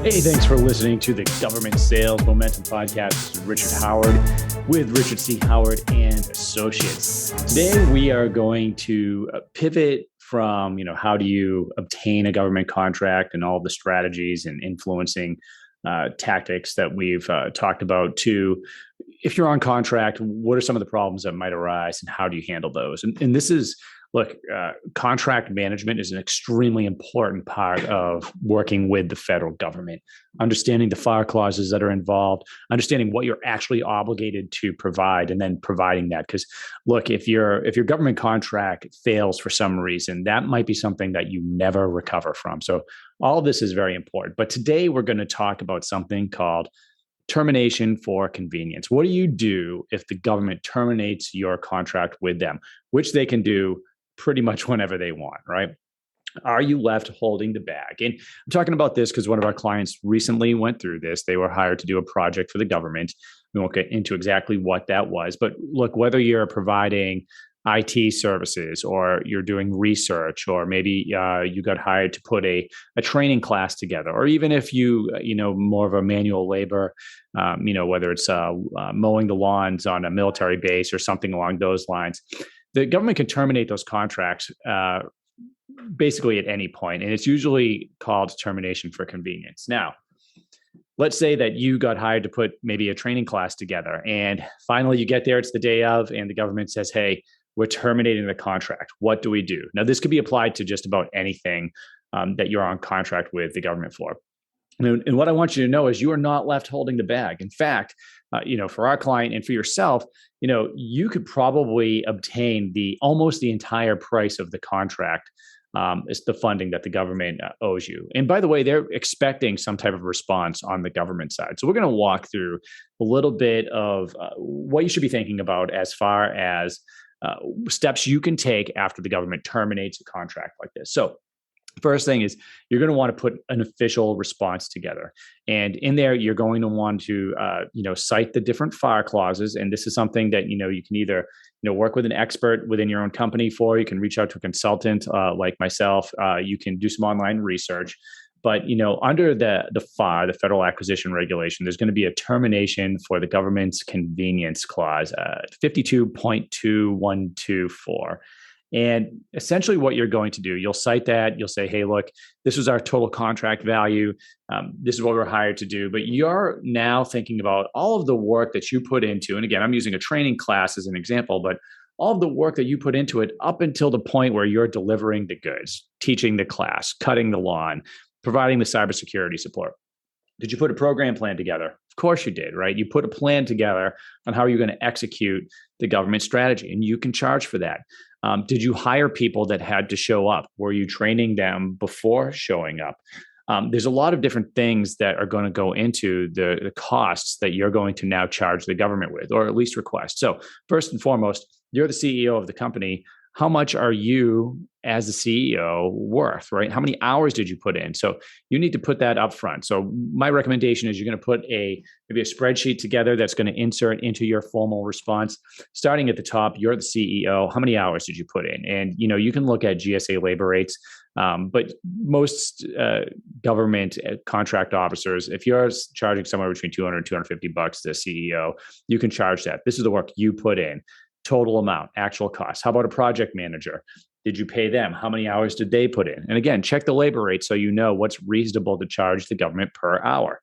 Hey, thanks for listening to the Government Sales Momentum Podcast. This is Richard Howard with Richard C. Howard and Associates. Today, we are going to pivot from, how do you obtain a government contract and all the strategies and influencing tactics that we've talked about to, if you're on contract, what are some of the problems that might arise and how do you handle those? And this is, contract management is an extremely important part of working with the federal government. Understanding the FAR clauses that are involved, understanding what you're actually obligated to provide, and then providing that. Because if your government contract fails for some reason, that might be something that you never recover from. So all of this is very important. But today we're going to talk about something called termination for convenience. What do you do if the government terminates your contract with them, which they can do pretty much whenever they want, right? Are you left holding the bag? And I'm talking about this because one of our clients recently went through this. They were hired to do a project for the government. We won't get into exactly what that was, but look, whether you're providing IT services or you're doing research, or maybe you got hired to put a training class together, or even if more of a manual labor, whether it's mowing the lawns on a military base or something along those lines, the government can terminate those contracts basically at any point, and it's usually called termination for convenience. Now, let's say that you got hired to put maybe a training class together, and finally you get there, it's the day of, and the government says, hey, we're terminating the contract. What do we do? Now, this could be applied to just about anything that you're on contract with the government for. And what I want you to know is you are not left holding the bag. In fact, for our client and for yourself, you could probably obtain almost the entire price of the contract is the funding that the government owes you. And by the way, they're expecting some type of response on the government side. So we're going to walk through a little bit of what you should be thinking about as far as steps you can take after the government terminates a contract like this. So first thing is you're going to want to put an official response together. And in there, you're going to want to, cite the different FAR clauses. And this is something that, you can either, work with an expert within your own company for. You can reach out to a consultant like myself. You can do some online research. But, under the FAR, the Federal Acquisition Regulation, there's going to be a termination for the government's convenience clause, 52.2124. And essentially what you're going to do, you'll cite that, you'll say, hey, look, this was our total contract value. This is what we're hired to do. But you're now thinking about all of the work that you put into, and again, I'm using a training class as an example, but all of the work that you put into it up until the point where you're delivering the goods, teaching the class, cutting the lawn, providing the cybersecurity support. Did you put a program plan together? Of course you did, right? You put a plan together on how you're going to execute the government strategy, and you can charge for that. Did you hire people that had to show up? Were you training them before showing up? There's a lot of different things that are going to go into the costs that you're going to now charge the government with, or at least request. So first and foremost, you're the CEO of the company. How much are you as the CEO worth, right? How many hours did you put in? So you need to put that up front. So my recommendation is you're going to put maybe a spreadsheet together that's going to insert into your formal response. Starting at the top, you're the CEO. How many hours did you put in? And, you can look at GSA labor rates, but most government contract officers, if you're charging somewhere between $200 and $250 to CEO, you can charge that. This is the work you put in. Total amount, actual cost. How about a project manager? Did you pay them? How many hours did they put in? And again, check the labor rate so you know what's reasonable to charge the government per hour.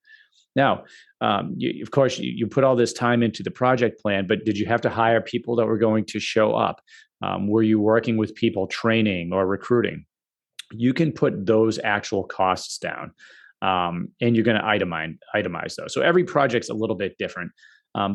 Now, of course, you put all this time into the project plan, but did you have to hire people that were going to show up? Were you working with people training or recruiting? You can put those actual costs down, and you're going to itemize those. So every project's a little bit different.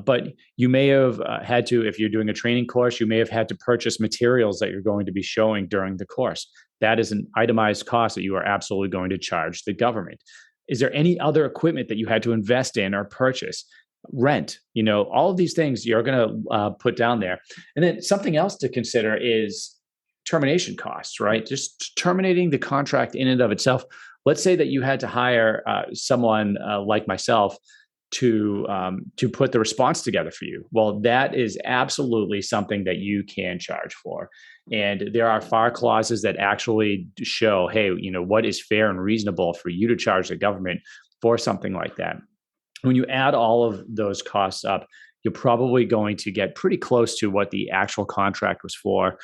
But you may have had to, if you're doing a training course, you may have had to purchase materials that you're going to be showing during the course. That is an itemized cost that you are absolutely going to charge the government. Is there any other equipment that you had to invest in or purchase? Rent, all of these things you're going to put down there. And then something else to consider is termination costs, right? Just terminating the contract in and of itself. Let's say that you had to hire someone like myself to put the response together for you. Well, that is absolutely something that you can charge for. And there are FAR clauses that actually show, hey, what is fair and reasonable for you to charge the government for something like that. When you add all of those costs up, you're probably going to get pretty close to what the actual contract was for,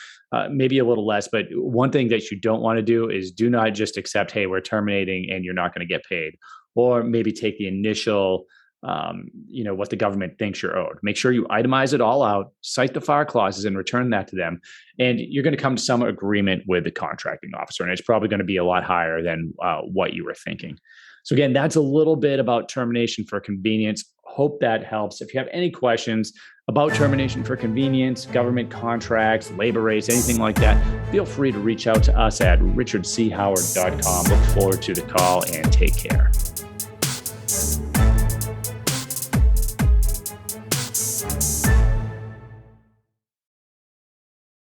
maybe a little less. But one thing that you don't want to do is do not just accept, hey, we're terminating and you're not going to get paid, or maybe take the initial, what the government thinks you're owed. Make sure you itemize it all out, cite the FAR clauses, and return that to them. And you're going to come to some agreement with the contracting officer, and it's probably going to be a lot higher than what you were thinking. So again, that's a little bit about termination for convenience. Hope that helps. If you have any questions about termination for convenience, government contracts, labor rates, anything like that, feel free to reach out to us at richardchoward.com. Look forward to the call and take care.